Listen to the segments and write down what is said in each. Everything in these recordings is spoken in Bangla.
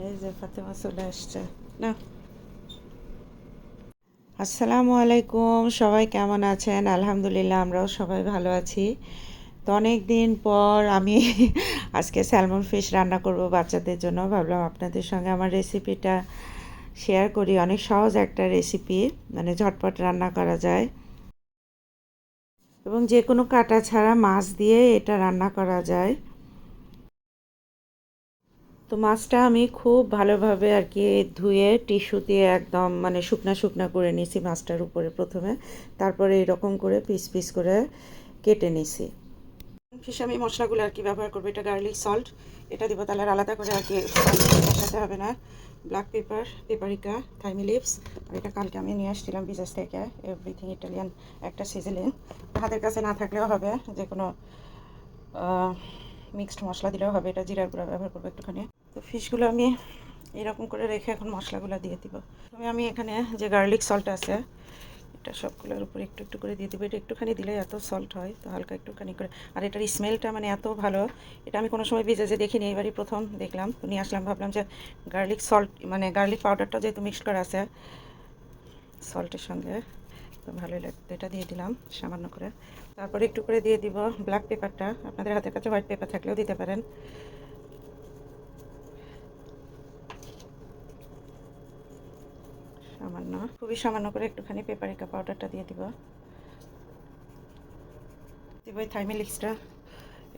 এই যে ফাতেমা চলে আসছে না। আসসালামু আলাইকুম, সবাই কেমন আছেন? আলহামদুলিল্লাহ, আমরাও সবাই ভালো আছি। তো অনেক দিন পর আমি আজকে স্যালমন ফিশ রান্না করব বাচ্চাদের জন্য। ভাবলাম আপনাদের সঙ্গে আমার রেসিপিটা শেয়ার করি। অনেক সহজ একটা রেসিপি, মানে ঝটপট রান্না করা যায় এবং যে কোনো কাটা ছাড়া মাছ দিয়ে এটা রান্না করা যায়। তো মাছটা আমি খুব ভালোভাবে আর কি ধুয়ে টিস্যু দিয়ে একদম মানে শুকনা শুকনা করে নিছি মাছটার উপরে প্রথমে, তারপরে এরকম করে পিস পিস করে কেটে নিছি। ফিশ আমি মশলাগুলো আর কি ব্যবহার করবো, এটা গার্লিক সল্ট, এটা দিব, তাহলে আর আলাদা করে আর কি মেশাতে হবে না। ব্ল্যাক পেপার, পেপারিকা, থাইমি লিভস, আর এটা কালকে আমি নিয়ে আসছিলাম বিজনেস থেকে, এভরিথিং ইটালিয়ান একটা সিজলিং। হাতের কাছে না থাকলেও হবে, যে কোনো মিক্সড মশলা দিলেও হবে। এটা জিরার গুঁড়া ব্যবহার করবো একটুখানি। তো ফিশগুলো আমি এরকম করে রেখে এখন মশলাগুলো দিয়ে দিব। আমি এখানে যে গার্লিক সল্ট আছে এটা সবগুলোর উপরে একটু একটু করে দিয়ে দেবো। এটা একটুখানি দিলে এত সল্ট হয়, তো হালকা একটুখানি করে। আর এটার স্মেলটা মানে এত ভালো, এটা আমি কোনো সময় ভিজে দেখিনি, এবারই প্রথম দেখলাম। তো নিয়ে আসলাম, ভাবলাম যে গার্লিক সল্ট মানে গার্লিক পাউডারটা যেহেতু মিক্সড করা আছে সল্টের সঙ্গে, তো ভালোই লাগতো। এটা দিয়ে দিলাম সামান্য করে। তারপরে একটু করে দিয়ে দিব ব্ল্যাক পেপারটা, আপনাদের হাতের কাছে হোয়াইট পেপার থাকলেও দিতে পারেন। সামান্য, খুবই সামান্য করে একটুখানি পেপারিকা পাউডারটা দিয়ে দিব। দিব এই থাইমি লিক্সটা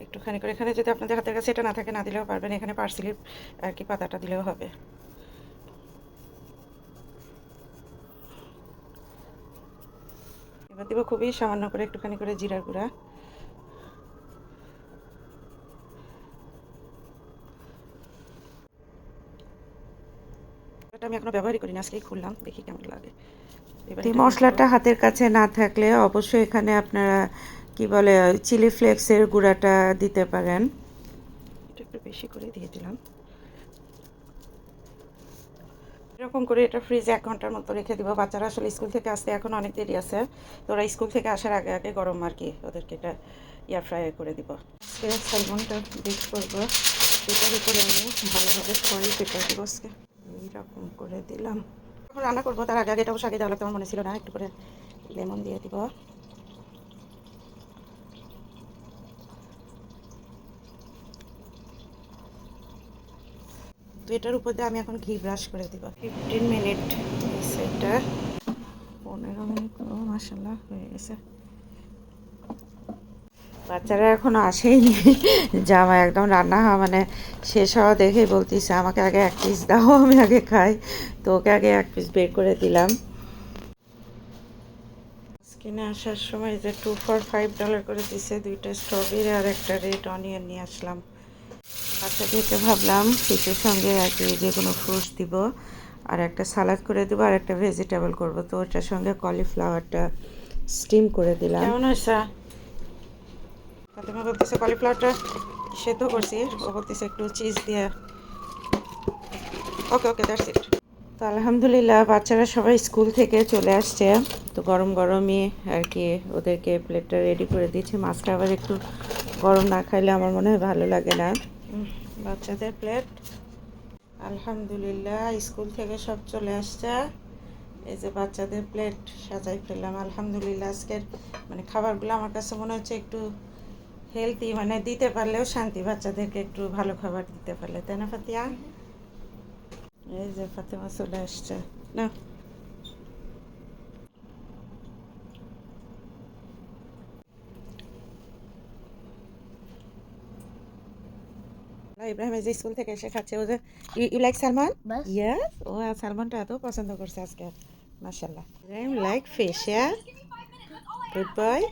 একটুখানি করে। এখানে যদি আপনাদের হাতের কাছে এটা না থাকে না দিলেও পারবেন, এখানে পার্সিলি আর কি পাতাটা দিলেও হবে। এবার দিব খুবই সামান্য করে একটুখানি করে জিরার গুঁড়া। এটা আমি এখনো ব্যবহারই করি না, আজকেই খুললাম, দেখি কেমন লাগে। এই মশলাটা হাতের কাছে না থাকলে অবশ্যই এখানে আপনারা কি বলে চিলি ফ্লেক্সের গুঁড়াটা দিতে পারেন। এটা একটু বেশি করে দিয়ে দিলাম। এরকম করে এটা ফ্রিজে 1 ঘন্টার মতো রেখে দিব। বাচ্চারা আসলে স্কুল থেকে আসতে এখন অনেক দেরি আছে, তো ওরা স্কুল থেকে আসার আগে আগে গরম আর কি ওদেরকে এটা এয়ার ফ্রাই করে দিব। স্যালমনটা বেক করবো, এটার উপরে আমি ভালোভাবে ফয়েল পেপার দেবো আজকে। এইরকম করে দিলাম। যখন রান্না করবো তার আগে আগে এটা অবশ্য আগে দেওয়া লাগতো, আমার মনে ছিল না। একটু করে লেমন দিয়ে দিব। তো এটার উপর দিয়ে আমি এখন ঘি ব্রাশ করে দিব। 15 মিনিট এটা 15 মিনিট মাশাআল্লাহ হয়ে গেছে। বাচ্চারা এখনো আসেইনি, জামা একদম রান্না হওয়া মানে শেষ হওয়া দেখেই বলতেছে আমাকে আগে 1 পিস দাও, আমি আগে খাই। তো ওকে আগে 1 পিস বের করে দিলাম। কিনে আসার সময় যে 2 for $5 করে দিছে, 2টা স্ট্রবেরি আর একটা রেড অনিয়ন নিয়ে আসলাম। বাচ্চাদেরকে ভাবলাম ফিশের সঙ্গে আর কি যে কোনো ফ্রুটস দিব, আর একটা সালাদ করে দেবো, আর একটা ভেজিটেবল করবো। তো ওটার সঙ্গে কলিফ্লাওয়ারটা স্টিম করে দিলাম। কেমন হয়েছে? ফাতেমা বলতেছে কলিফ্লাওয়ারটা সেদ্ধ করছি, ও বলতেছে একটু চিজ দিয়ে। ওকে ওকে, দ্যাটস ইট। তো আলহামদুলিল্লাহ বাচ্চারা সবাই স্কুল থেকে চলে আসছে, তো গরম গরমই আর কি ওদেরকে প্লেটটা রেডি করে দিয়েছি। মাছটা আবার একটু গরম না খাইলে আমার মনে হয় ভালো লাগে না। বাচ্চাদের প্লেট আলহামদুলিল্লাহ স্কুল থেকে সব চলে আসছে। এই যে বাচ্চাদের প্লেট সাজাই ফেললাম আলহামদুলিল্লাহ। আজকের মানে খাবারগুলো আমার কাছে মনে হচ্ছে একটু হেলদি, মানে দিতে পারলেও শান্তি, বাচ্চাদেরকে একটু ভালো খাবার দিতে পারলে, তাই না ফাতিয়া? এই যে ফাতেমা চলে আসছে না। ইব্রাহিম এই যে স্কুল থেকে এসে খাচ্ছে। ও যে ইউ লাইক সালমান? ইয়েস, ও সালমানটা এত পছন্দ করছে আজকে, মাশাআল্লাহ। ইব্রাহিম লাইক ফিশ, ইয়া, গুড বয়।